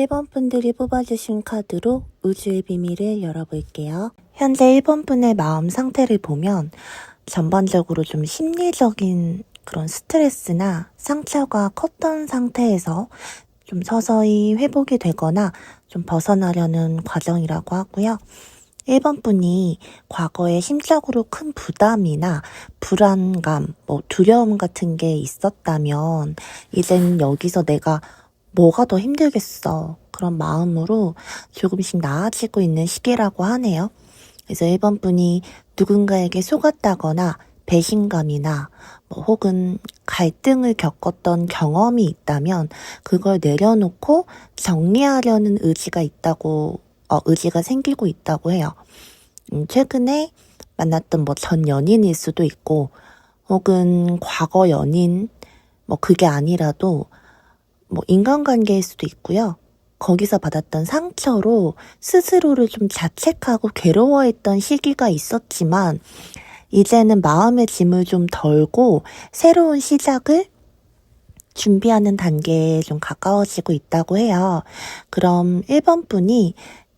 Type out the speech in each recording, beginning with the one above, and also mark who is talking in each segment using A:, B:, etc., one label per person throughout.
A: 1번 분들이 뽑아주신 카드로 우주의 비밀을 열어볼게요. 현재 1번 분의 마음 상태를 보면 전반적으로 좀 심리적인 그런 스트레스나 상처가 컸던 상태에서 좀 서서히 회복이 되거나 좀 벗어나려는 과정이라고 하고요. 1번 분이 과거에 심적으로 큰 부담이나 불안감, 두려움 같은 게 있었다면 이젠 여기서 내가 뭐가 더 힘들겠어. 그런 마음으로 조금씩 나아지고 있는 시기라고 하네요. 그래서 1번 분이 누군가에게 속았다거나 배신감이나 혹은 갈등을 겪었던 경험이 있다면 그걸 내려놓고 정리하려는 의지가 생기고 있다고 해요. 최근에 만났던 전 연인일 수도 있고 혹은 과거 연인 그게 아니라도 인간관계일 수도 있고요. 거기서 받았던 상처로 스스로를 좀 자책하고 괴로워했던 시기가 있었지만 이제는 마음의 짐을 좀 덜고 새로운 시작을 준비하는 단계에 좀 가까워지고 있다고 해요. 그럼 1번 분이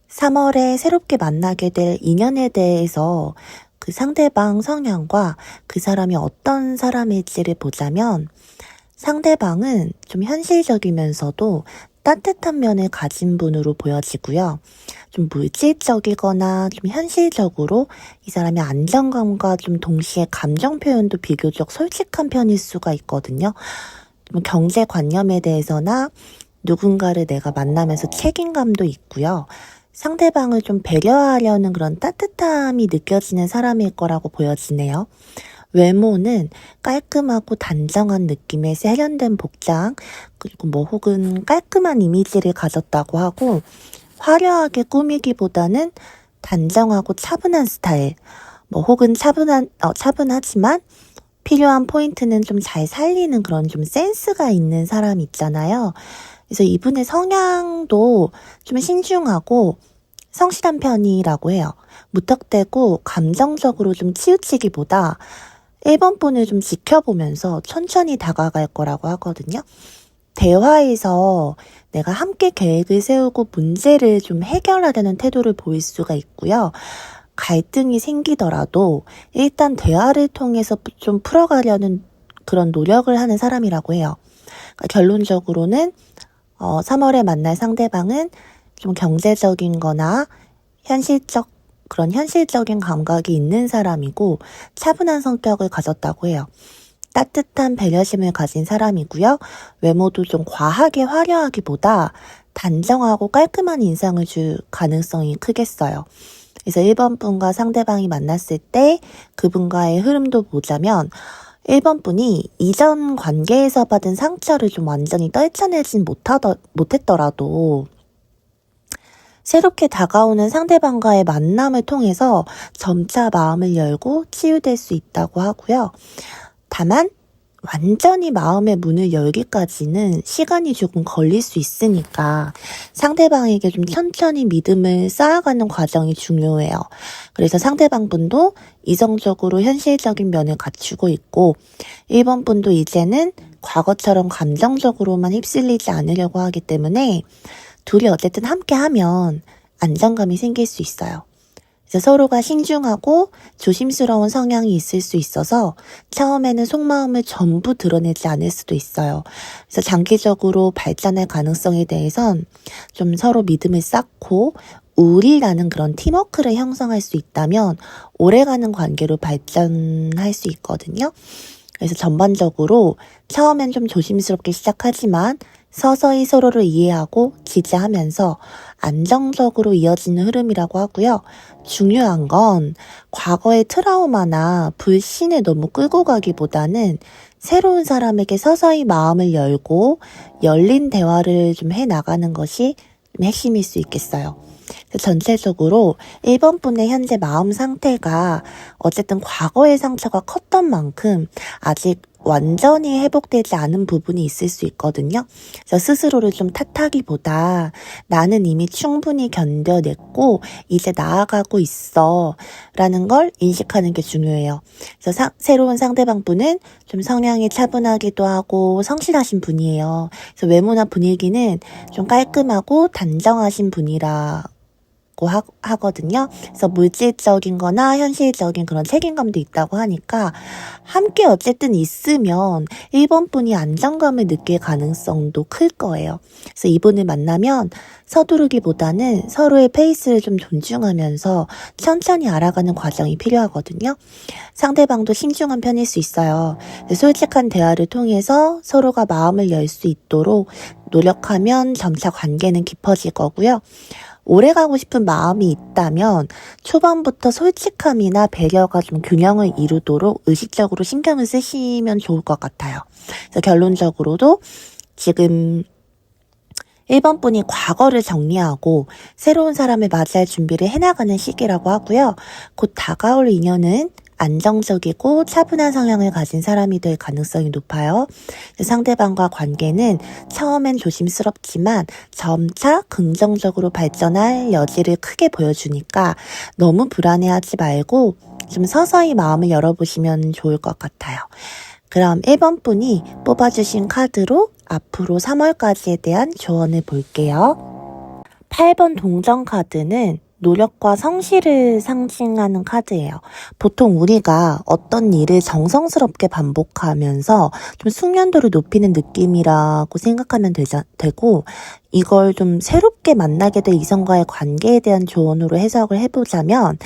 A: 3월에 새롭게 만나게 될 인연에 대해서 그 상대방 성향과 그 사람이 어떤 사람일지를 보자면 상대방은 좀 현실적이면서도 따뜻한 면을 가진 분으로 보여지고요. 좀 물질적이거나 좀 현실적으로 이 사람의 안정감과 좀 동시에 감정 표현도 비교적 솔직한 편일 수가 있거든요. 좀 경제관념에 대해서나 누군가를 내가 만나면서 책임감도 있고요. 상대방을 좀 배려하려는 그런 따뜻함이 느껴지는 사람일 거라고 보여지네요. 외모는 깔끔하고 단정한 느낌의 세련된 복장, 그리고 혹은 깔끔한 이미지를 가졌다고 하고 화려하게 꾸미기보다는 단정하고 차분한 스타일, 혹은 차분하지만 필요한 포인트는 좀 잘 살리는 그런 좀 센스가 있는 사람 있잖아요. 그래서 이분의 성향도 좀 신중하고 성실한 편이라고 해요. 무턱대고 감정적으로 좀 치우치기보다 1번 분을 좀 지켜보면서 천천히 다가갈 거라고 하거든요. 대화에서 내가 함께 계획을 세우고 문제를 좀 해결하려는 태도를 보일 수가 있고요. 갈등이 생기더라도 일단 대화를 통해서 좀 풀어가려는 그런 노력을 하는 사람이라고 해요. 그러니까 결론적으로는 3월에 만날 상대방은 좀 경제적인 거나 그런 현실적인 감각이 있는 사람이고 차분한 성격을 가졌다고 해요. 따뜻한 배려심을 가진 사람이고요. 외모도 좀 과하게 화려하기보다 단정하고 깔끔한 인상을 줄 가능성이 크겠어요. 그래서 1번 분과 상대방이 만났을 때 그분과의 흐름도 보자면 1번 분이 이전 관계에서 받은 상처를 좀 완전히 떨쳐내진 못했더라도 새롭게 다가오는 상대방과의 만남을 통해서 점차 마음을 열고 치유될 수 있다고 하고요. 다만 완전히 마음의 문을 열기까지는 시간이 조금 걸릴 수 있으니까 상대방에게 좀 천천히 믿음을 쌓아가는 과정이 중요해요. 그래서 상대방 분도 이성적으로 현실적인 면을 갖추고 있고 1번 분도 이제는 과거처럼 감정적으로만 휩쓸리지 않으려고 하기 때문에 둘이 어쨌든 함께하면 안정감이 생길 수 있어요. 그래서 서로가 신중하고 조심스러운 성향이 있을 수 있어서 처음에는 속마음을 전부 드러내지 않을 수도 있어요. 그래서 장기적으로 발전할 가능성에 대해선 좀 서로 믿음을 쌓고 우리라는 그런 팀워크를 형성할 수 있다면 오래가는 관계로 발전할 수 있거든요. 그래서 전반적으로 처음엔 좀 조심스럽게 시작하지만 서서히 서로를 이해하고 지지하면서 안정적으로 이어지는 흐름이라고 하고요. 중요한 건 과거의 트라우마나 불신을 너무 끌고 가기보다는 새로운 사람에게 서서히 마음을 열고 열린 대화를 좀 해나가는 것이 좀 핵심일 수 있겠어요. 전체적으로 1번 분의 현재 마음 상태가 어쨌든 과거의 상처가 컸던 만큼 아직 완전히 회복되지 않은 부분이 있을 수 있거든요. 그래서 스스로를 좀 탓하기보다 나는 이미 충분히 견뎌냈고 이제 나아가고 있어 라는 걸 인식하는 게 중요해요. 그래서 새로운 상대방 분은 좀 성향이 차분하기도 하고 성실하신 분이에요. 그래서 외모나 분위기는 좀 깔끔하고 단정하신 분이라 하거든요. 그래서 물질적인 거나 현실적인 그런 책임감도 있다고 하니까 함께 어쨌든 있으면 1번 분이 안정감을 느낄 가능성도 클 거예요. 그래서 이분을 만나면 서두르기보다는 서로의 페이스를 좀 존중하면서 천천히 알아가는 과정이 필요하거든요. 상대방도 신중한 편일 수 있어요. 솔직한 대화를 통해서 서로가 마음을 열 수 있도록 노력하면 점차 관계는 깊어질 거고요. 오래가고 싶은 마음이 있다면 초반부터 솔직함이나 배려가 좀 균형을 이루도록 의식적으로 신경을 쓰시면 좋을 것 같아요. 그래서 결론적으로도 지금 1번 분이 과거를 정리하고 새로운 사람을 맞이할 준비를 해나가는 시기라고 하고요. 곧 다가올 인연은 안정적이고 차분한 성향을 가진 사람이 될 가능성이 높아요. 상대방과 관계는 처음엔 조심스럽지만 점차 긍정적으로 발전할 여지를 크게 보여주니까 너무 불안해하지 말고 좀 서서히 마음을 열어보시면 좋을 것 같아요. 그럼 1번 분이 뽑아주신 카드로 앞으로 3월까지에 대한 조언을 볼게요. 8번 동전 카드는 노력과 성실을 상징하는 카드예요. 보통 우리가 어떤 일을 정성스럽게 반복하면서 좀 숙련도를 높이는 느낌이라고 생각하면 되고 이걸 좀 새롭게 만나게 될 이성과의 관계에 대한 조언으로 해석을 해보자면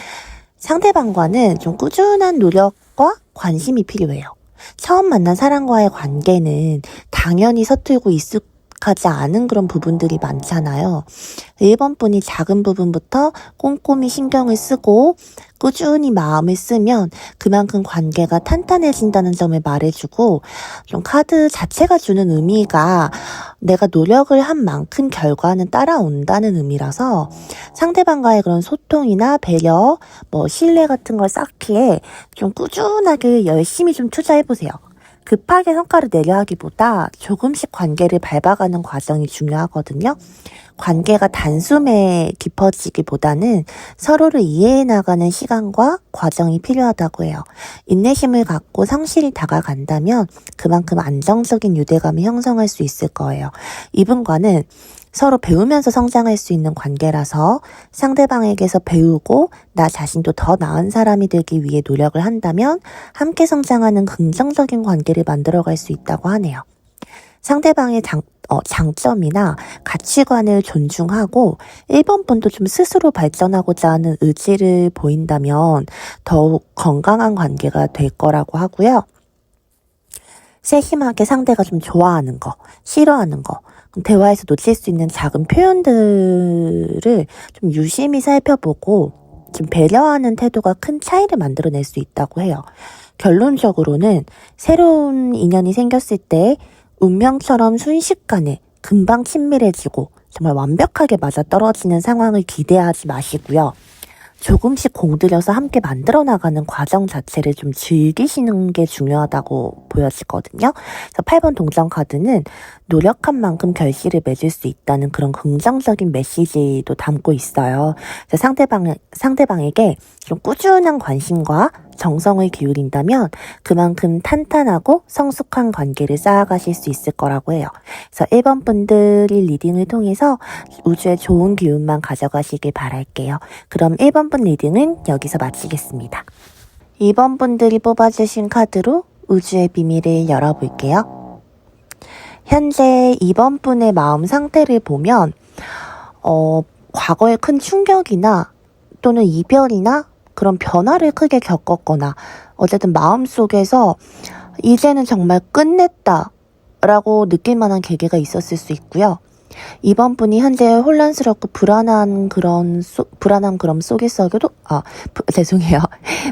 A: 상대방과는 좀 꾸준한 노력과 관심이 필요해요. 처음 만난 사람과의 관계는 당연히 서툴고 익숙하지 않은 그런 부분들이 많잖아요. 1번 분이 작은 부분부터 꼼꼼히 신경을 쓰고 꾸준히 마음을 쓰면 그만큼 관계가 탄탄해진다는 점을 말해주고 좀 카드 자체가 주는 의미가 내가 노력을 한 만큼 결과는 따라온다는 의미라서 상대방과의 그런 소통이나 배려, 신뢰 같은 걸 쌓기에 좀 꾸준하게 열심히 좀 투자해보세요. 급하게 성과를 내려 하기보다 조금씩 관계를 밟아가는 과정이 중요하거든요. 관계가 단숨에 깊어지기보다는 서로를 이해해 나가는 시간과 과정이 필요하다고 해요. 인내심을 갖고 성실히 다가간다면 그만큼 안정적인 유대감을 형성할 수 있을 거예요. 이분과는 서로 배우면서 성장할 수 있는 관계라서 상대방에게서 배우고 나 자신도 더 나은 사람이 되기 위해 노력을 한다면 함께 성장하는 긍정적인 관계를 만들어갈 수 있다고 하네요. 상대방의 장점이나 가치관을 존중하고 1번 분도 좀 스스로 발전하고자 하는 의지를 보인다면 더욱 건강한 관계가 될 거라고 하고요. 세심하게 상대가 좀 좋아하는 거, 싫어하는 거, 대화에서 놓칠 수 있는 작은 표현들을 좀 유심히 살펴보고 좀 배려하는 태도가 큰 차이를 만들어낼 수 있다고 해요. 결론적으로는 새로운 인연이 생겼을 때 운명처럼 순식간에 금방 친밀해지고 정말 완벽하게 맞아떨어지는 상황을 기대하지 마시고요. 조금씩 공들여서 함께 만들어 나가는 과정 자체를 좀 즐기시는 게 중요하다고 보여지거든요. 그래서 8번 동전 카드는 노력한 만큼 결실을 맺을 수 있다는 그런 긍정적인 메시지도 담고 있어요. 그래서 상대방에게 좀 꾸준한 관심과 정성을 기울인다면 그만큼 탄탄하고 성숙한 관계를 쌓아가실 수 있을 거라고 해요. 그래서 1번 분들이 리딩을 통해서 우주의 좋은 기운만 가져가시길 바랄게요. 그럼 1번 분 리딩은 여기서 마치겠습니다. 2번 분들이 뽑아주신 카드로 우주의 비밀을 열어볼게요. 현재 2번 분의 마음 상태를 보면 과거의 큰 충격이나 또는 이별이나 그런 변화를 크게 겪었거나 어쨌든 마음속에서 이제는 정말 끝냈다 라고 느낄 만한 계기가 있었을 수 있고요. 이번 분이 현재 혼란스럽고 불안함 속에서도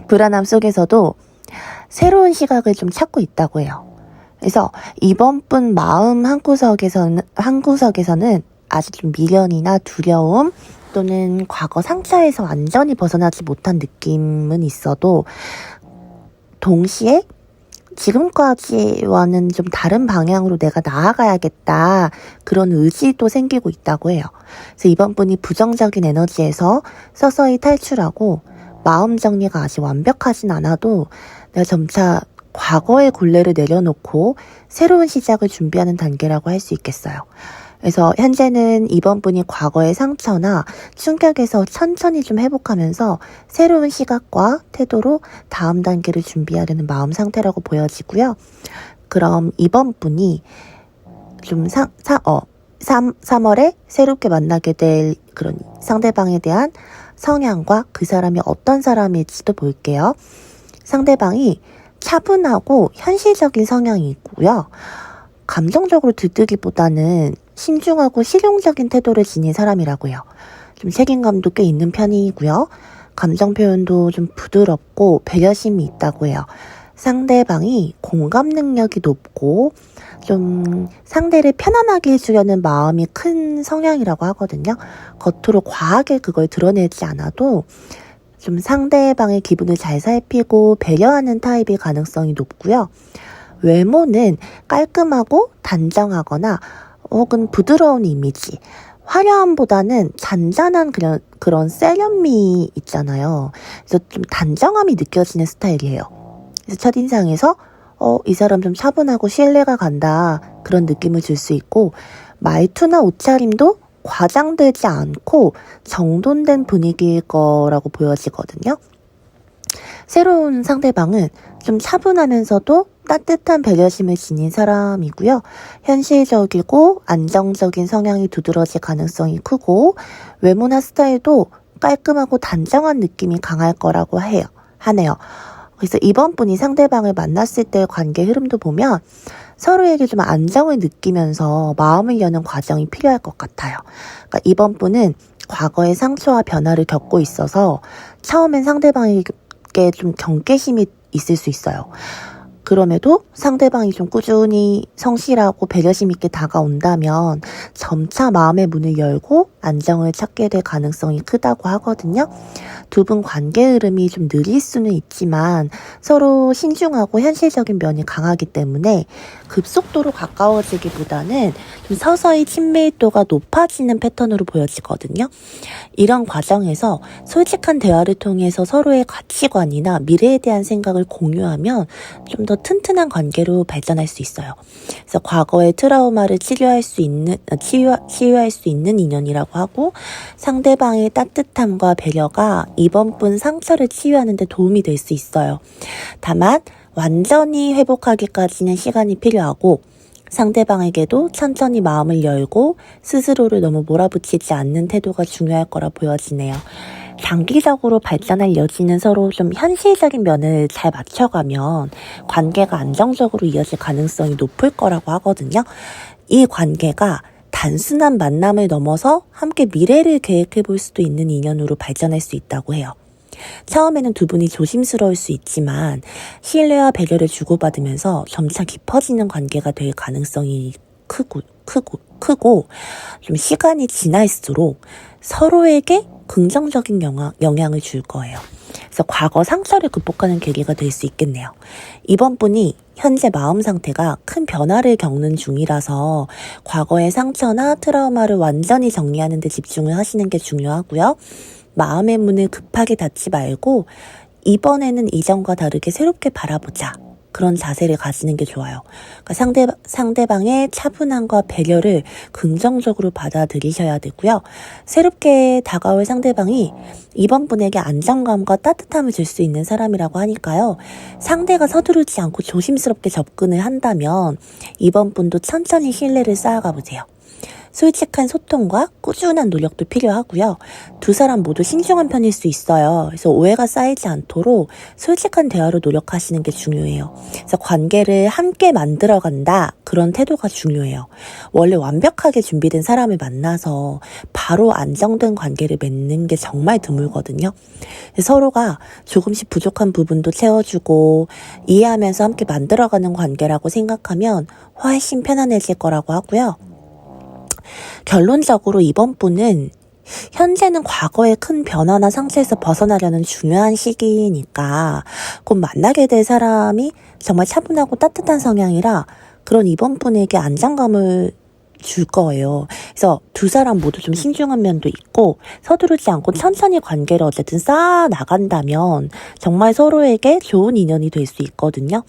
A: 불안함 속에서도 새로운 시각을 좀 찾고 있다고 해요. 그래서 이번 분 마음 한구석에서는 아직 좀 미련이나 두려움 또는 과거 상처에서 완전히 벗어나지 못한 느낌은 있어도 동시에 지금까지와는 좀 다른 방향으로 내가 나아가야겠다. 그런 의지도 생기고 있다고 해요. 그래서 이번 분이 부정적인 에너지에서 서서히 탈출하고 마음 정리가 아직 완벽하진 않아도 내가 점차 과거의 굴레를 내려놓고 새로운 시작을 준비하는 단계라고 할 수 있겠어요. 그래서 현재는 이번 분이 과거의 상처나 충격에서 천천히 좀 회복하면서 새로운 시각과 태도로 다음 단계를 준비하려는 마음 상태라고 보여지고요. 그럼 이번 분이 좀 3월에 새롭게 만나게 될 그런 상대방에 대한 성향과 그 사람이 어떤 사람일지도 볼게요. 상대방이 차분하고 현실적인 성향이 있고요. 감정적으로 들뜨기보다는 신중하고 실용적인 태도를 지닌 사람이라고 해요. 좀 책임감도 꽤 있는 편이고요. 감정 표현도 좀 부드럽고 배려심이 있다고 해요. 상대방이 공감 능력이 높고 좀 상대를 편안하게 해주려는 마음이 큰 성향이라고 하거든요. 겉으로 과하게 그걸 드러내지 않아도 좀 상대방의 기분을 잘 살피고 배려하는 타입일 가능성이 높고요. 외모는 깔끔하고 단정하거나 혹은 부드러운 이미지, 화려함보다는 잔잔한 그런 세련미 있잖아요. 그래서 좀 단정함이 느껴지는 스타일이에요. 그래서 첫인상에서 이 사람 좀 차분하고 신뢰가 간다 그런 느낌을 줄 수 있고 말투나 옷차림도 과장되지 않고 정돈된 분위기일 거라고 보여지거든요. 새로운 상대방은 좀 차분하면서도 따뜻한 배려심을 지닌 사람이고요. 현실적이고 안정적인 성향이 두드러질 가능성이 크고 외모나 스타일도 깔끔하고 단정한 느낌이 강할 거라고 하네요. 그래서 이번 분이 상대방을 만났을 때의 관계 흐름도 보면 서로에게 좀 안정을 느끼면서 마음을 여는 과정이 필요할 것 같아요. 그러니까 이번 분은 과거의 상처와 변화를 겪고 있어서 처음엔 상대방에게 좀 경계심이 있을 수 있어요. 그럼에도 상대방이 좀 꾸준히 성실하고 배려심 있게 다가온다면 점차 마음의 문을 열고 안정을 찾게 될 가능성이 크다고 하거든요. 두 분 관계 흐름이 좀 느릴 수는 있지만 서로 신중하고 현실적인 면이 강하기 때문에 급속도로 가까워지기보다는 좀 서서히 친밀도가 높아지는 패턴으로 보여지거든요. 이런 과정에서 솔직한 대화를 통해서 서로의 가치관이나 미래에 대한 생각을 공유하면 좀 더 튼튼한 관계로 발전할 수 있어요. 그래서 과거의 트라우마를 치유할 수 있는 인연이라고 하고 상대방의 따뜻함과 배려가 이번 분 상처를 치유하는 데 도움이 될 수 있어요. 다만 완전히 회복하기까지는 시간이 필요하고 상대방에게도 천천히 마음을 열고 스스로를 너무 몰아붙이지 않는 태도가 중요할 거라 보여지네요. 장기적으로 발전할 여지는 서로 좀 현실적인 면을 잘 맞춰가면 관계가 안정적으로 이어질 가능성이 높을 거라고 하거든요. 이 관계가 단순한 만남을 넘어서 함께 미래를 계획해 볼 수도 있는 인연으로 발전할 수 있다고 해요. 처음에는 두 분이 조심스러울 수 있지만 신뢰와 배려를 주고받으면서 점차 깊어지는 관계가 될 가능성이 크고 좀 시간이 지날수록 서로에게 긍정적인 영향을 줄 거예요. 그래서 과거 상처를 극복하는 계기가 될 수 있겠네요. 이번 분이 현재 마음 상태가 큰 변화를 겪는 중이라서 과거의 상처나 트라우마를 완전히 정리하는 데 집중을 하시는 게 중요하고요. 마음의 문을 급하게 닫지 말고 이번에는 이전과 다르게 새롭게 바라보자. 그런 자세를 가지는 게 좋아요. 그러니까 상대방의 차분함과 배려를 긍정적으로 받아들이셔야 되고요. 새롭게 다가올 상대방이 이번 분에게 안정감과 따뜻함을 줄 수 있는 사람이라고 하니까요. 상대가 서두르지 않고 조심스럽게 접근을 한다면 이번 분도 천천히 신뢰를 쌓아가 보세요. 솔직한 소통과 꾸준한 노력도 필요하고요. 두 사람 모두 신중한 편일 수 있어요. 그래서 오해가 쌓이지 않도록 솔직한 대화로 노력하시는 게 중요해요. 그래서 관계를 함께 만들어간다. 그런 태도가 중요해요. 원래 완벽하게 준비된 사람을 만나서 바로 안정된 관계를 맺는 게 정말 드물거든요. 서로가 조금씩 부족한 부분도 채워주고 이해하면서 함께 만들어가는 관계라고 생각하면 훨씬 편안해질 거라고 하고요. 결론적으로 이번 분은 현재는 과거의 큰 변화나 상처에서 벗어나려는 중요한 시기니까 곧 만나게 될 사람이 정말 차분하고 따뜻한 성향이라 그런 이번 분에게 안정감을 줄 거예요. 그래서 두 사람 모두 좀 신중한 면도 있고 서두르지 않고 천천히 관계를 어쨌든 쌓아 나간다면 정말 서로에게 좋은 인연이 될 수 있거든요.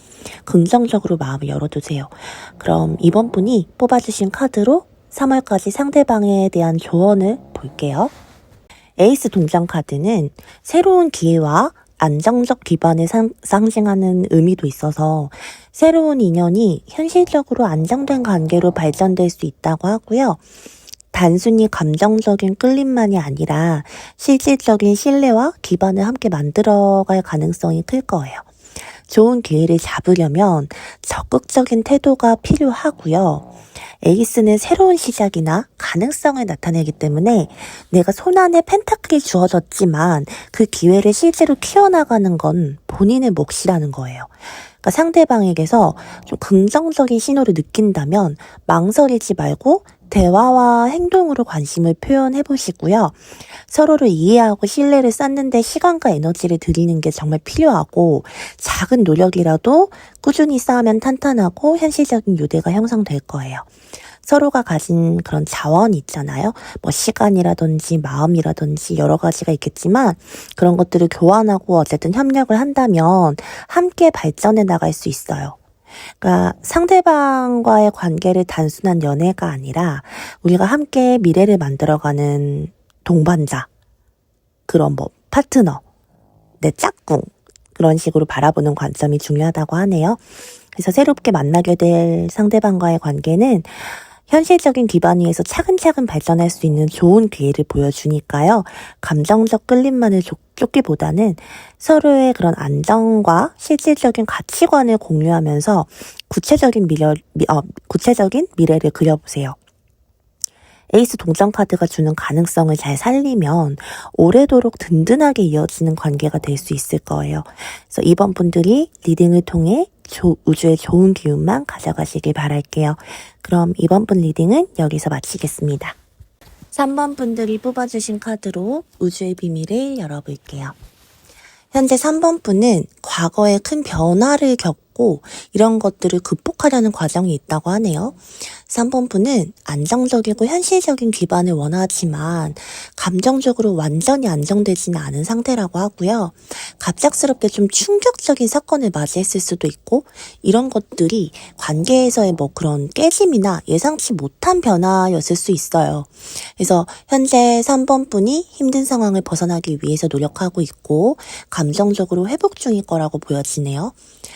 A: 긍정적으로 마음을 열어두세요. 그럼 이번 분이 뽑아주신 카드로 3월까지 상대방에 대한 조언을 볼게요. 에이스 동전 카드는 새로운 기회와 안정적 기반을 상징하는 의미도 있어서 새로운 인연이 현실적으로 안정된 관계로 발전될 수 있다고 하고요. 단순히 감정적인 끌림만이 아니라 실질적인 신뢰와 기반을 함께 만들어갈 가능성이 클 거예요. 좋은 기회를 잡으려면 적극적인 태도가 필요하고요. 에이스는 새로운 시작이나 가능성을 나타내기 때문에 내가 손안에 펜타클이 주어졌지만 그 기회를 실제로 키워나가는 건 본인의 몫이라는 거예요. 그러니까 상대방에게서 좀 긍정적인 신호를 느낀다면 망설이지 말고 대화와 행동으로 관심을 표현해 보시고요. 서로를 이해하고 신뢰를 쌓는 데 시간과 에너지를 들이는 게 정말 필요하고 작은 노력이라도 꾸준히 쌓으면 탄탄하고 현실적인 유대가 형성될 거예요. 서로가 가진 그런 자원이 있잖아요. 뭐 시간이라든지 마음이라든지 여러 가지가 있겠지만 그런 것들을 교환하고 어쨌든 협력을 한다면 함께 발전해 나갈 수 있어요. 그러니까 상대방과의 관계를 단순한 연애가 아니라 우리가 함께 미래를 만들어가는 동반자, 그런 뭐 파트너, 내 짝꿍 그런 식으로 바라보는 관점이 중요하다고 하네요. 그래서 새롭게 만나게 될 상대방과의 관계는 현실적인 기반 위에서 차근차근 발전할 수 있는 좋은 기회를 보여주니까요. 감정적 끌림만을 쫓기보다는 서로의 그런 안정과 실질적인 가치관을 공유하면서 구체적인 미래를 그려보세요. 에이스 동전 카드가 주는 가능성을 잘 살리면 오래도록 든든하게 이어지는 관계가 될 수 있을 거예요. 그래서 이번 분들이 리딩을 통해 우주의 좋은 기운만 가져가시길 바랄게요. 그럼 이번 분 리딩은 여기서 마치겠습니다. 3번 분들이 뽑아주신 카드로 우주의 비밀을 열어볼게요. 현재 3번 분은 과거에 큰 변화를 겪고 이런 것들을 극복하려는 과정이 있다고 하네요. 3번 분은 안정적이고 현실적인 기반을 원하지만 감정적으로 완전히 안정되지는 않은 상태라고 하고요. 갑작스럽게 좀 충격적인 사건을 맞이했을 수도 있고 이런 것들이 관계에서의 뭐 그런 깨짐이나 예상치 못한 변화였을 수 있어요. 그래서 현재 3번 분이 힘든 상황을 벗어나기 위해서 노력하고 있고 감정적으로 회복 중일 거라고 보여지네요.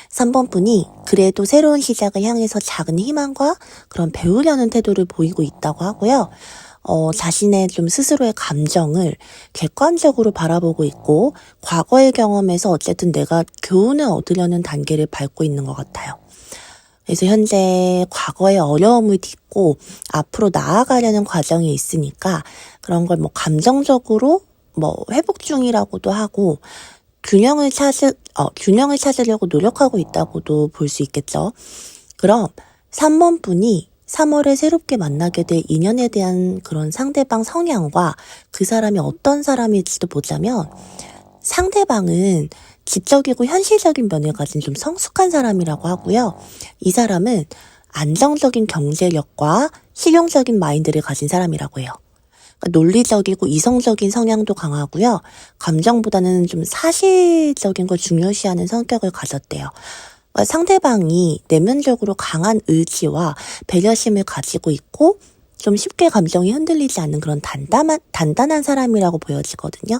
A: 3번 분이 그래도 새로운 시작을 향해서 작은 희망과 그런 배우려는 태도를 보이고 있다고 하고요. 자신의 좀 스스로의 감정을 객관적으로 바라보고 있고 과거의 경험에서 어쨌든 내가 교훈을 얻으려는 단계를 밟고 있는 것 같아요. 그래서 현재 과거의 어려움을 딛고 앞으로 나아가려는 과정이 있으니까 그런 걸 뭐 감정적으로 뭐 회복 중이라고도 하고 균형을 찾으려고 노력하고 있다고도 볼 수 있겠죠. 그럼 3번 분이 3월에 새롭게 만나게 될 인연에 대한 그런 상대방 성향과 그 사람이 어떤 사람일지도 보자면 상대방은 지적이고 현실적인 면을 가진 좀 성숙한 사람이라고 하고요. 이 사람은 안정적인 경제력과 실용적인 마인드를 가진 사람이라고 해요. 논리적이고 이성적인 성향도 강하고요. 감정보다는 좀 사실적인 걸 중요시하는 성격을 가졌대요. 상대방이 내면적으로 강한 의지와 배려심을 가지고 있고 좀 쉽게 감정이 흔들리지 않는 그런 단단한 사람이라고 보여지거든요.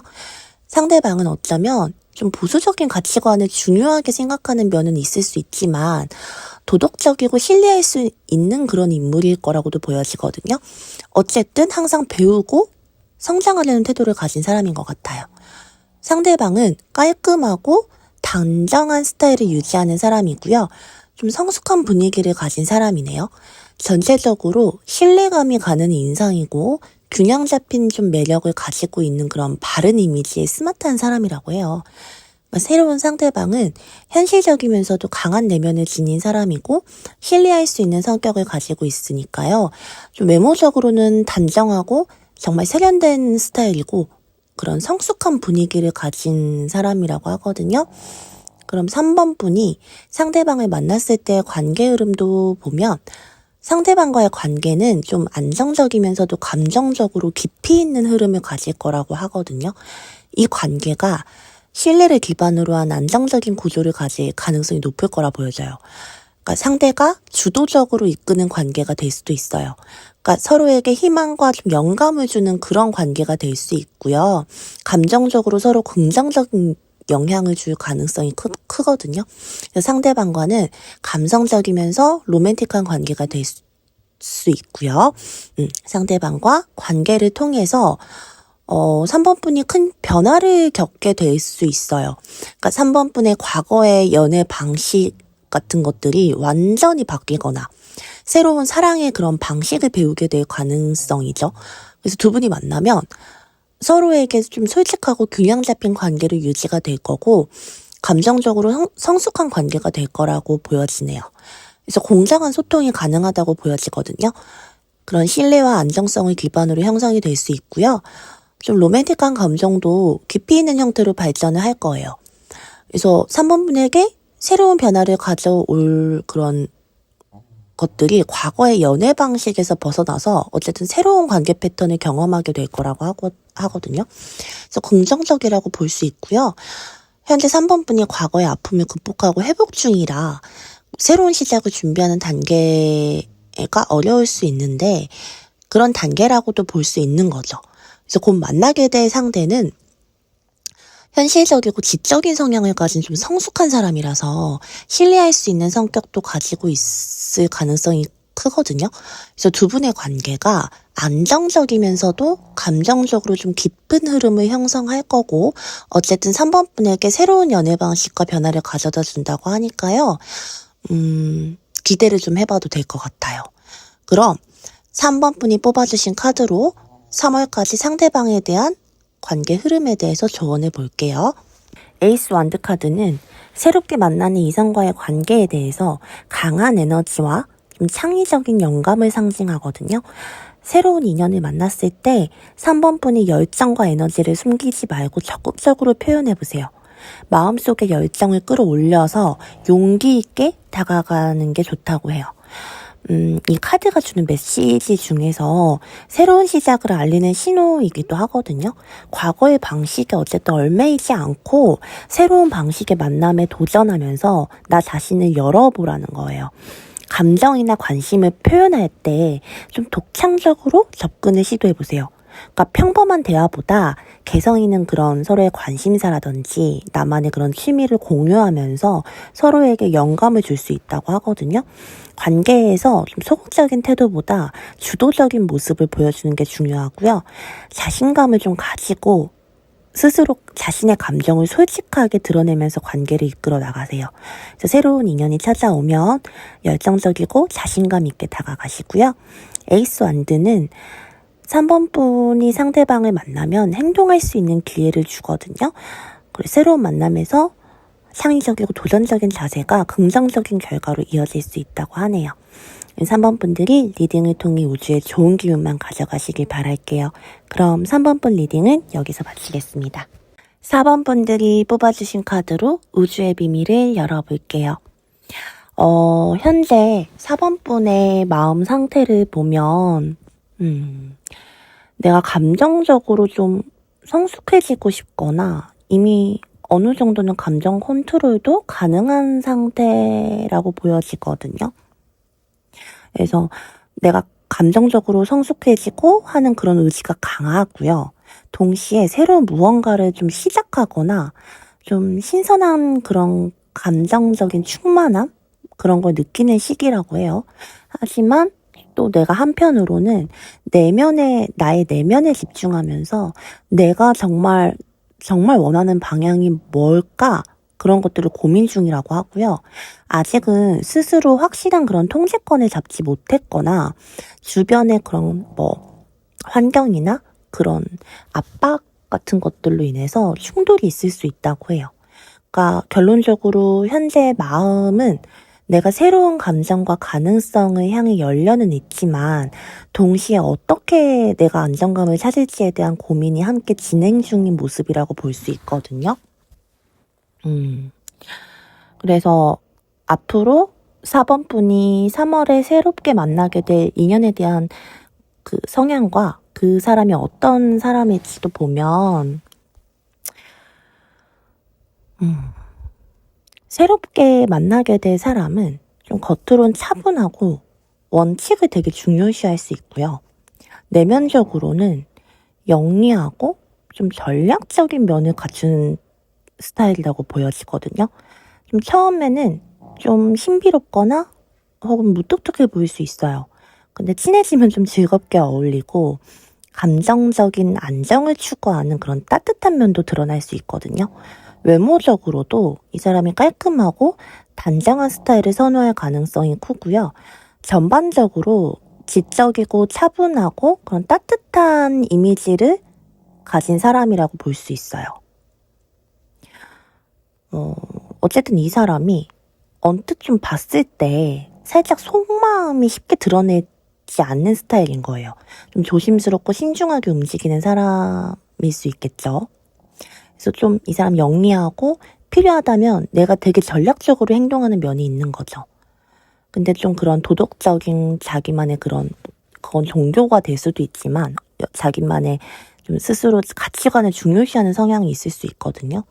A: 상대방은 어쩌면 좀 보수적인 가치관을 중요하게 생각하는 면은 있을 수 있지만 도덕적이고 신뢰할 수 있는 그런 인물일 거라고도 보여지거든요. 어쨌든 항상 배우고 성장하려는 태도를 가진 사람인 것 같아요. 상대방은 깔끔하고 단정한 스타일을 유지하는 사람이고요. 좀 성숙한 분위기를 가진 사람이네요. 전체적으로 신뢰감이 가는 인상이고 균형 잡힌 좀 매력을 가지고 있는 그런 바른 이미지의 스마트한 사람이라고 해요. 새로운 상대방은 현실적이면서도 강한 내면을 지닌 사람이고 신뢰할 수 있는 성격을 가지고 있으니까요. 좀 외모적으로는 단정하고 정말 세련된 스타일이고 그런 성숙한 분위기를 가진 사람이라고 하거든요. 그럼 3번 분이 상대방을 만났을 때의 관계 흐름도 보면 상대방과의 관계는 좀 안정적이면서도 감정적으로 깊이 있는 흐름을 가질 거라고 하거든요. 이 관계가 신뢰를 기반으로 한 안정적인 구조를 가질 가능성이 높을 거라 보여져요. 그러니까 상대가 주도적으로 이끄는 관계가 될 수도 있어요. 그러니까 서로에게 희망과 좀 영감을 주는 그런 관계가 될 수 있고요. 감정적으로 서로 긍정적인 영향을 줄 가능성이 크거든요. 그래서 상대방과는 감성적이면서 로맨틱한 관계가 될 수 있고요. 상대방과 관계를 통해서 3번 분이 큰 변화를 겪게 될 수 있어요. 그러니까 3번 분의 과거의 연애 방식 같은 것들이 완전히 바뀌거나 새로운 사랑의 그런 방식을 배우게 될 가능성이죠. 그래서 두 분이 만나면 서로에게 좀 솔직하고 균형 잡힌 관계를 유지가 될 거고 감정적으로 성숙한 관계가 될 거라고 보여지네요. 그래서 공정한 소통이 가능하다고 보여지거든요. 그런 신뢰와 안정성을 기반으로 형성이 될 수 있고요. 좀 로맨틱한 감정도 깊이 있는 형태로 발전을 할 거예요. 그래서 3번 분에게 새로운 변화를 가져올 그런 것들이 과거의 연애 방식에서 벗어나서 어쨌든 새로운 관계 패턴을 경험하게 될 거라고 하거든요. 그래서 긍정적이라고 볼 수 있고요. 현재 3번 분이 과거의 아픔을 극복하고 회복 중이라 새로운 시작을 준비하는 단계가 어려울 수 있는데 그런 단계라고도 볼 수 있는 거죠. 그래서 곧 만나게 될 상대는 현실적이고 지적인 성향을 가진 좀 성숙한 사람이라서 신뢰할 수 있는 성격도 가지고 있을 가능성이 크거든요. 그래서 두 분의 관계가 안정적이면서도 감정적으로 좀 깊은 흐름을 형성할 거고 어쨌든 3번 분에게 새로운 연애 방식과 변화를 가져다 준다고 하니까요. 기대를 좀 해봐도 될 것 같아요. 그럼 3번 분이 뽑아주신 카드로 3월까지 상대방에 대한 관계 흐름에 대해서 조언해 볼게요. 에이스 완드 카드는 새롭게 만나는 이성과의 관계에 대해서 강한 에너지와 좀 창의적인 영감을 상징하거든요. 새로운 인연을 만났을 때 3번 분이 열정과 에너지를 숨기지 말고 적극적으로 표현해 보세요. 마음속에 열정을 끌어올려서 용기 있게 다가가는 게 좋다고 해요. 이 카드가 주는 메시지 중에서 새로운 시작을 알리는 신호이기도 하거든요. 과거의 방식에 어쨌든 얽매이지 않고 새로운 방식의 만남에 도전하면서 나 자신을 열어보라는 거예요. 감정이나 관심을 표현할 때 좀 독창적으로 접근을 시도해보세요. 그러니까 평범한 대화보다 개성 있는 그런 서로의 관심사라든지 나만의 그런 취미를 공유하면서 서로에게 영감을 줄 수 있다고 하거든요. 관계에서 좀 소극적인 태도보다 주도적인 모습을 보여주는 게 중요하고요. 자신감을 좀 가지고 스스로 자신의 감정을 솔직하게 드러내면서 관계를 이끌어 나가세요. 그래서 새로운 인연이 찾아오면 열정적이고 자신감 있게 다가가시고요. 에이스 완드는 3번 분이 상대방을 만나면 행동할 수 있는 기회를 주거든요. 그리고 새로운 만남에서 창의적이고 도전적인 자세가 긍정적인 결과로 이어질 수 있다고 하네요. 3번 분들이 리딩을 통해 우주의 좋은 기운만 가져가시길 바랄게요. 그럼 3번 분 리딩은 여기서 마치겠습니다. 4번 분들이 뽑아주신 카드로 우주의 비밀을 열어볼게요. 현재 4번 분의 마음 상태를 보면 내가 감정적으로 좀 성숙해지고 싶거나 이미 어느 정도는 감정 컨트롤도 가능한 상태라고 보여지거든요. 그래서 내가 감정적으로 성숙해지고 하는 그런 의지가 강하고요. 동시에 새로운 무언가를 좀 시작하거나 좀 신선한 그런 감정적인 충만함? 그런 걸 느끼는 시기라고 해요. 하지만 또 내가 한편으로는 나의 내면에 집중하면서 내가 정말 원하는 방향이 뭘까? 그런 것들을 고민 중이라고 하고요. 아직은 스스로 확실한 그런 통제권을 잡지 못했거나 주변의 그런 환경이나 그런 압박 같은 것들로 인해서 충돌이 있을 수 있다고 해요. 그러니까 결론적으로 현재 마음은 내가 새로운 감정과 가능성을 향해 열려는 있지만 동시에 어떻게 내가 안정감을 찾을지에 대한 고민이 함께 진행 중인 모습이라고 볼 수 있거든요. 그래서 앞으로 4번 분이 3월에 새롭게 만나게 될 인연에 대한 그 성향과 그 사람이 어떤 사람일지도 보면, 새롭게 만나게 될 사람은 좀 겉으론 차분하고 원칙을 되게 중요시할 수 있고요. 내면적으로는 영리하고 좀 전략적인 면을 갖춘 스타일이라고 보여지거든요. 좀 처음에는 좀 신비롭거나 혹은 무뚝뚝해 보일 수 있어요. 근데 친해지면 좀 즐겁게 어울리고 감정적인 안정을 추구하는 그런 따뜻한 면도 드러날 수 있거든요. 외모적으로도 이 사람이 깔끔하고 단정한 스타일을 선호할 가능성이 크고요. 전반적으로 지적이고 차분하고 그런 따뜻한 이미지를 가진 사람이라고 볼 수 있어요. 어쨌든 이 사람이 언뜻 좀 봤을 때 살짝 속마음이 쉽게 드러내지 않는 스타일인 거예요. 좀 조심스럽고 신중하게 움직이는 사람일 수 있겠죠. 그래서 좀 이 사람 영리하고 필요하다면 내가 되게 전략적으로 행동하는 면이 있는 거죠. 근데 좀 그런 도덕적인 자기만의 그건 종교가 될 수도 있지만 자기만의 좀 스스로 가치관을 중요시하는 성향이 있을 수 있거든요.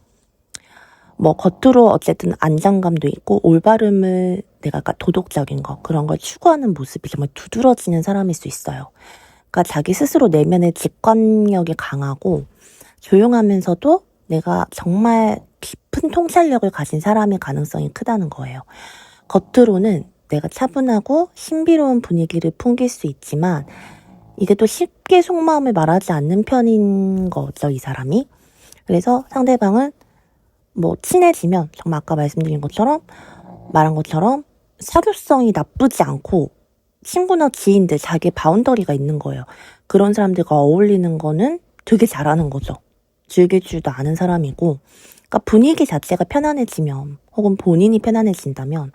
A: 뭐 겉으로 어쨌든 안정감도 있고 올바름을 내가 도덕적인 거 그런 걸 추구하는 모습이 정말 두드러지는 사람일 수 있어요. 그러니까 자기 스스로 내면의 직관력이 강하고 조용하면서도 내가 정말 깊은 통찰력을 가진 사람의 가능성이 크다는 거예요. 겉으로는 내가 차분하고 신비로운 분위기를 풍길 수 있지만 이게 또 쉽게 속마음을 말하지 않는 편인 거죠, 이 사람이. 그래서 상대방은 뭐 친해지면 정말 아까 말한 것처럼 사교성이 나쁘지 않고 친구나 지인들 자기의 바운더리가 있는 거예요. 그런 사람들과 어울리는 거는 되게 잘하는 거죠. 즐길 줄도 아는 사람이고, 그러니까 분위기 자체가 편안해지면 혹은 본인이 편안해진다면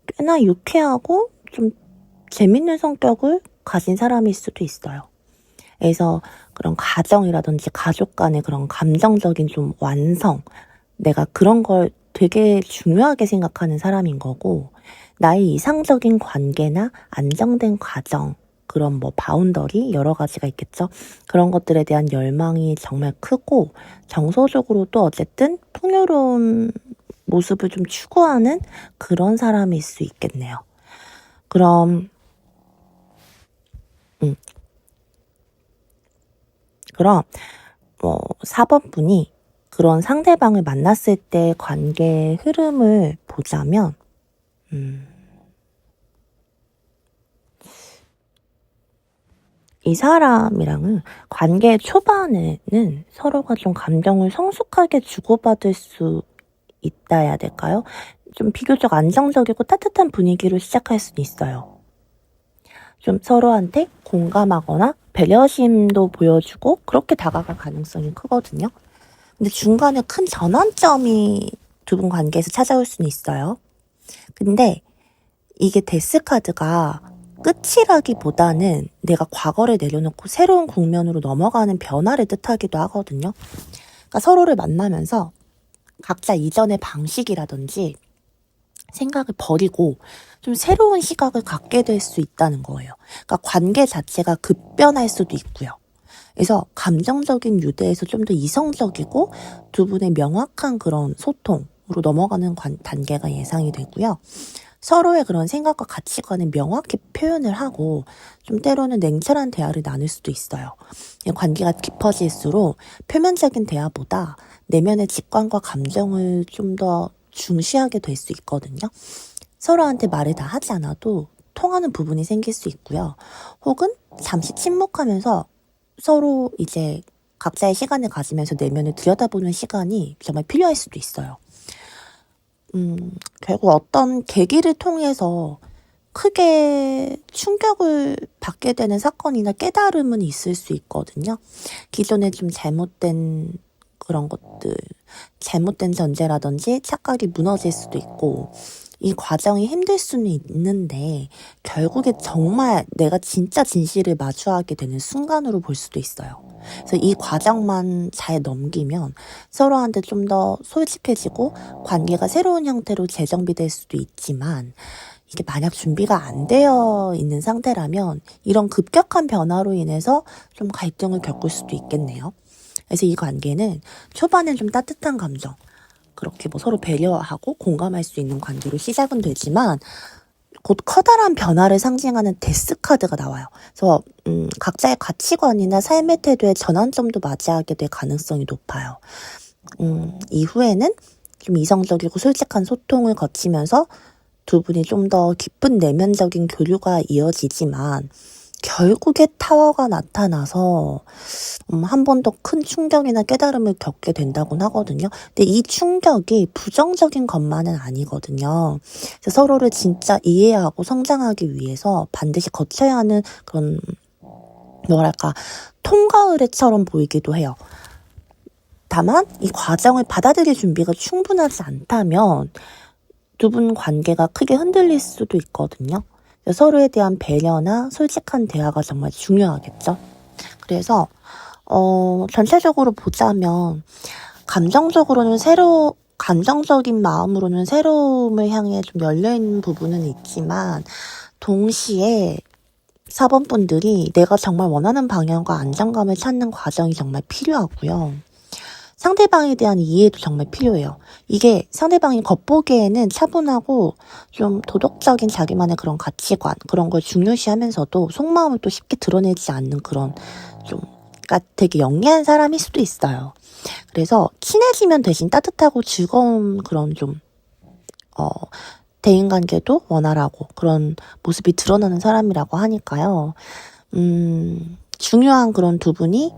A: 꽤나 유쾌하고 좀 재밌는 성격을 가진 사람일 수도 있어요. 그래서 그런 가정이라든지 가족 간의 그런 감정적인 좀 완성, 내가 그런 걸 되게 중요하게 생각하는 사람인 거고, 나의 이상적인 관계나 안정된 과정, 그런 뭐 바운더리 여러 가지가 있겠죠. 그런 것들에 대한 열망이 정말 크고 정서적으로 또 어쨌든 풍요로운 모습을 좀 추구하는 그런 사람일 수 있겠네요. 그럼 4번 분이 그런 상대방을 만났을 때 관계의 흐름을 보자면 이 사람이랑은 관계 초반에는 서로가 좀 감정을 성숙하게 주고받을 수 있다 해야 될까요? 좀 비교적 안정적이고 따뜻한 분위기로 시작할 수도 있어요. 좀 서로한테 공감하거나 배려심도 보여주고 그렇게 다가갈 가능성이 크거든요. 근데 중간에 큰 전환점이 두 분 관계에서 찾아올 수는 있어요. 근데 이게 데스카드가 끝이라기보다는 내가 과거를 내려놓고 새로운 국면으로 넘어가는 변화를 뜻하기도 하거든요. 그러니까 서로를 만나면서 각자 이전의 방식이라든지 생각을 버리고 좀 새로운 시각을 갖게 될 수 있다는 거예요. 그러니까 관계 자체가 급변할 수도 있고요. 그래서 감정적인 유대에서 좀 더 이성적이고 두 분의 명확한 그런 소통으로 넘어가는 단계가 예상이 되고요. 서로의 그런 생각과 가치관을 명확히 표현을 하고 좀 때로는 냉철한 대화를 나눌 수도 있어요. 관계가 깊어질수록 표면적인 대화보다 내면의 직관과 감정을 좀 더 중시하게 될 수 있거든요. 서로한테 말을 다 하지 않아도 통하는 부분이 생길 수 있고요. 혹은 잠시 침묵하면서 서로 이제 각자의 시간을 가지면서 내면을 들여다보는 시간이 정말 필요할 수도 있어요. 결국 어떤 계기를 통해서 크게 충격을 받게 되는 사건이나 깨달음은 있을 수 있거든요. 기존에 좀 잘못된 그런 것들, 잘못된 전제라든지 착각이 무너질 수도 있고, 이 과정이 힘들 수는 있는데 결국에 정말 내가 진짜 진실을 마주하게 되는 순간으로 볼 수도 있어요. 그래서 이 과정만 잘 넘기면 서로한테 좀 더 솔직해지고 관계가 새로운 형태로 재정비될 수도 있지만, 이게 만약 준비가 안 되어 있는 상태라면 이런 급격한 변화로 인해서 좀 갈등을 겪을 수도 있겠네요. 그래서 이 관계는 초반엔 좀 따뜻한 감정, 그렇게 뭐 서로 배려하고 공감할 수 있는 관계로 시작은 되지만 곧 커다란 변화를 상징하는 데스 카드가 나와요. 그래서 각자의 가치관이나 삶의 태도의 전환점도 맞이하게 될 가능성이 높아요. 이후에는 좀 이성적이고 솔직한 소통을 거치면서 두 분이 좀 더 깊은 내면적인 교류가 이어지지만 결국에 타워가 나타나서 한 번 더 큰 충격이나 깨달음을 겪게 된다곤 하거든요. 근데 이 충격이 부정적인 것만은 아니거든요. 그래서 서로를 진짜 이해하고 성장하기 위해서 반드시 거쳐야 하는 그런 뭐랄까 통과 의례처럼 보이기도 해요. 다만 이 과정을 받아들일 준비가 충분하지 않다면 두 분 관계가 크게 흔들릴 수도 있거든요. 서로에 대한 배려나 솔직한 대화가 정말 중요하겠죠. 그래서 전체적으로 보자면 감정적인 마음으로는 새로움을 향해 좀 열려있는 부분은 있지만 동시에 4번 분들이 내가 정말 원하는 방향과 안정감을 찾는 과정이 정말 필요하고요. 상대방에 대한 이해도 정말 필요해요. 이게 상대방이 겉보기에는 차분하고 좀 도덕적인 자기만의 그런 가치관, 그런 걸 중요시하면서도 속마음을 또 쉽게 드러내지 않는 그런 그러니까 되게 영리한 사람일 수도 있어요. 그래서 친해지면 대신 따뜻하고 즐거운 그런 대인관계도 원활하고 그런 모습이 드러나는 사람이라고 하니까요. 중요한 그런 두 분이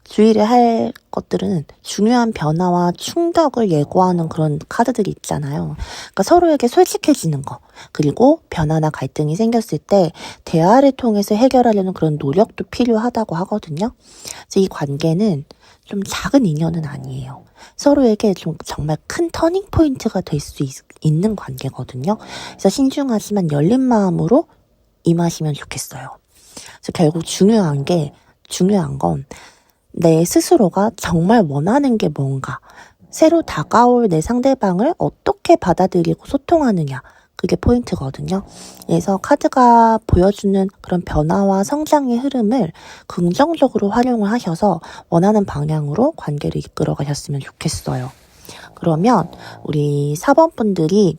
A: 주의를 할 것들은 중요한 변화와 충격을 예고하는 그런 카드들이 있잖아요. 그러니까 서로에게 솔직해지는 거, 그리고 변화나 갈등이 생겼을 때 대화를 통해서 해결하려는 그런 노력도 필요하다고 하거든요. 그래서 이 관계는 좀 작은 인연은 아니에요. 서로에게 좀 정말 큰 터닝 포인트가 될 수 있는 관계거든요. 그래서 신중하지만 열린 마음으로 임하시면 좋겠어요. 그래서 결국 중요한 건 내 스스로가 정말 원하는 게 뭔가, 새로 다가올 내 상대방을 어떻게 받아들이고 소통하느냐, 그게 포인트거든요. 그래서 카드가 보여주는 그런 변화와 성장의 흐름을 긍정적으로 활용을 하셔서 원하는 방향으로 관계를 이끌어 가셨으면 좋겠어요. 그러면 우리 4번 분들이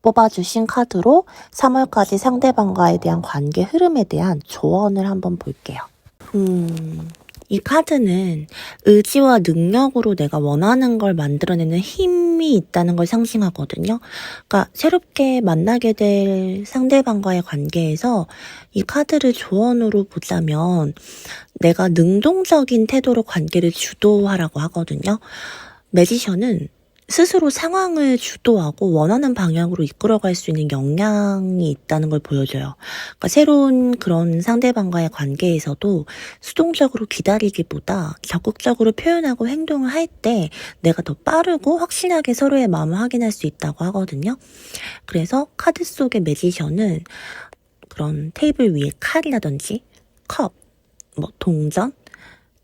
A: 뽑아주신 카드로 3월까지 상대방과에 대한 관계 흐름에 대한 조언을 한번 볼게요. 이 카드는 의지와 능력으로 내가 원하는 걸 만들어내는 힘이 있다는 걸 상징하거든요. 그러니까 새롭게 만나게 될 상대방과의 관계에서 이 카드를 조언으로 보자면 내가 능동적인 태도로 관계를 주도하라고 하거든요. 매지션은 스스로 상황을 주도하고 원하는 방향으로 이끌어갈 수 있는 역량이 있다는 걸 보여줘요. 그러니까 새로운 그런 상대방과의 관계에서도 수동적으로 기다리기보다 적극적으로 표현하고 행동을 할 때 내가 더 빠르고 확실하게 서로의 마음을 확인할 수 있다고 하거든요. 그래서 카드 속의 매지션은 그런 테이블 위에 칼이라든지 컵, 동전,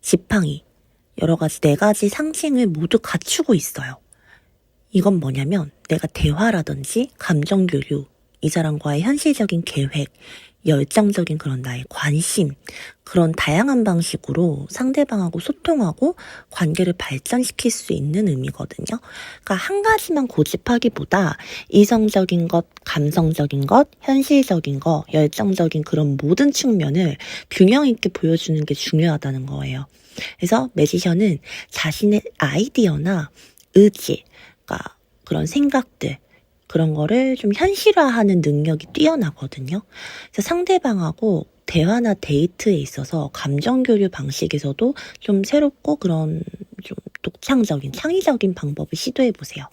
A: 지팡이, 여러 가지 4가지 상징을 모두 갖추고 있어요. 이건 뭐냐면 내가 대화라든지 감정 교류, 이 사람과의 현실적인 계획, 열정적인 그런 나의 관심, 그런 다양한 방식으로 상대방하고 소통하고 관계를 발전시킬 수 있는 의미거든요. 그러니까 한 가지만 고집하기보다 이성적인 것, 감성적인 것, 현실적인 것, 열정적인 그런 모든 측면을 균형 있게 보여주는 게 중요하다는 거예요. 그래서 매지션은 자신의 아이디어나 의지, 그러니까 그런 생각들, 그런 거를 좀 현실화하는 능력이 뛰어나거든요. 그래서 상대방하고 대화나 데이트에 있어서 감정 교류 방식에서도 좀 새롭고 그런 좀 독창적인, 창의적인 방법을 시도해 보세요.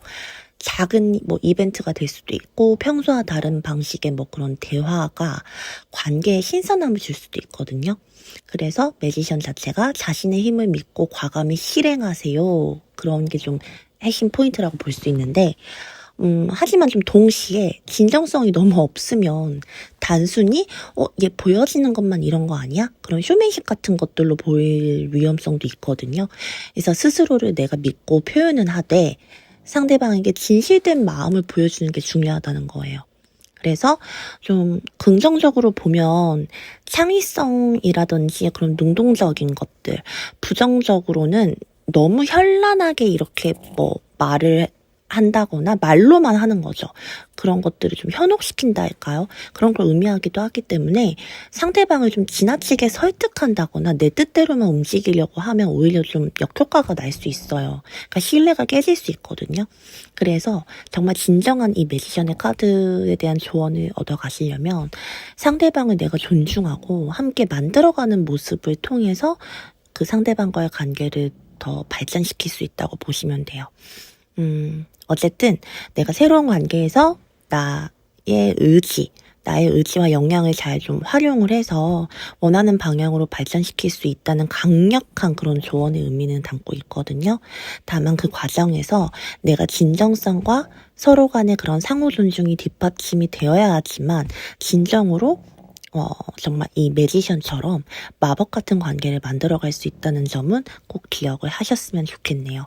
A: 작은 이벤트가 될 수도 있고 평소와 다른 방식의 그런 대화가 관계에 신선함을 줄 수도 있거든요. 그래서 매지션 자체가 자신의 힘을 믿고 과감히 실행하세요. 그런 게 좀 핵심 포인트라고 볼 수 있는데 하지만 좀 동시에 진정성이 너무 없으면 단순히 얘 보여지는 것만 이런 거 아니야? 그런 쇼맨십 같은 것들로 보일 위험성도 있거든요. 그래서 스스로를 내가 믿고 표현은 하되 상대방에게 진실된 마음을 보여주는 게 중요하다는 거예요. 그래서 좀 긍정적으로 보면 창의성이라든지 그런 능동적인 것들, 부정적으로는 너무 현란하게 이렇게 뭐 말을 한다거나 말로만 하는 거죠. 그런 것들을 좀 현혹시킨다 할까요? 그런 걸 의미하기도 하기 때문에 상대방을 좀 지나치게 설득한다거나 내 뜻대로만 움직이려고 하면 오히려 좀 역효과가 날 수 있어요. 그러니까 신뢰가 깨질 수 있거든요. 그래서 정말 진정한 이 매지션의 카드에 대한 조언을 얻어가시려면 상대방을 내가 존중하고 함께 만들어가는 모습을 통해서 그 상대방과의 관계를 더 발전시킬 수 있다고 보시면 돼요. 어쨌든 내가 새로운 관계에서 나의 의지와 역량을 잘 좀 활용을 해서 원하는 방향으로 발전시킬 수 있다는 강력한 그런 조언의 의미는 담고 있거든요. 다만 그 과정에서 내가 진정성과 서로 간의 그런 상호 존중이 뒷받침이 되어야 하지만 진정으로 정말 이 매지션처럼 마법 같은 관계를 만들어갈 수 있다는 점은 꼭 기억을 하셨으면 좋겠네요.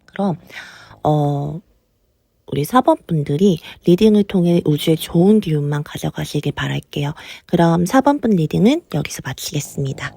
A: 그럼 우리 4번 분들이 리딩을 통해 우주의 좋은 기운만 가져가시길 바랄게요. 그럼 4번 분 리딩은 여기서 마치겠습니다.